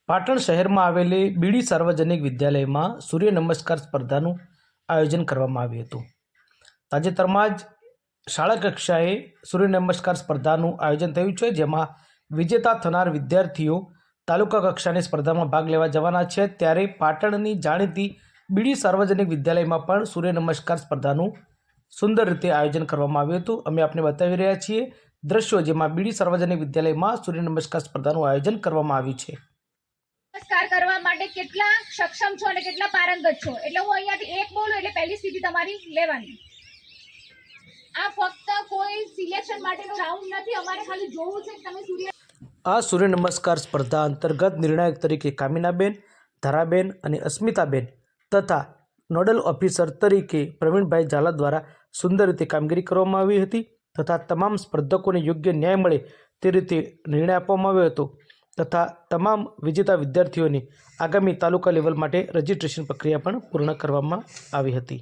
પાટણ શહેરમાં આવેલી બીડી સાર્વજનિક વિદ્યાલયમાં સૂર્ય નમસ્કાર સ્પર્ધાનું આયોજન કરવામાં આવ્યું હતું। તાજેતરમાં જ શાળા કક્ષાએ સૂર્ય નમસ્કાર સ્પર્ધાનું આયોજન થયું છે, જેમાં વિજેતા થનાર વિદ્યાર્થીઓ તાલુકા કક્ષાની સ્પર્ધામાં ભાગ લેવા જવાના છે। ત્યારે પાટણની જાણીતી બીડી સાર્વજનિક વિદ્યાલયમાં પણ સૂર્ય નમસ્કાર સ્પર્ધાનું સુંદર રીતે આયોજન કરવામાં આવ્યું હતું। અમે આપને બતાવી રહ્યા છીએ દ્રશ્યો, જેમાં બીડી સાર્વજનિક વિદ્યાલયમાં સૂર્ય નમસ્કાર સ્પર્ધાનું આયોજન કરવામાં આવ્યું છે। નમસ્કાર કરવા માટે કેટલા સક્ષમ છો અને કેટલા પારંગત છો, એટલે હું અહીંયાથી એક બોલું એટલે પહેલી સ્થિતિ તમારી લેવાની। આ ફક્ત કોઈ સિલેક્શન માટેનો રાઉન્ડ નથી, અમારે ખાલી જોવું છે કે તમે આ સૂર્ય નમસ્કાર સ્પર્ધા અંતર્ગત નિર્ણાયક તરીકે કામિનાબેન, ધારાબેન અને અસ્મિતાબેન તથા નોડલ ઓફિસર તરીકે પ્રવીણભાઈ ઝાલા દ્વારા સુંદર રીતે કામગીરી કરવામાં આવી હતી તથા તમામ સ્પર્ધકોને યોગ્ય ન્યાય મળે તે રીતે નિર્ણય આપવામાં આવ્યો હતો તથા તમામ વિજેતા વિદ્યાર્થીઓની આગામી તાલુકા લેવલ માટે રજિસ્ટ્રેશન પ્રક્રિયા પણ પૂર્ણ કરવામાં આવી હતી।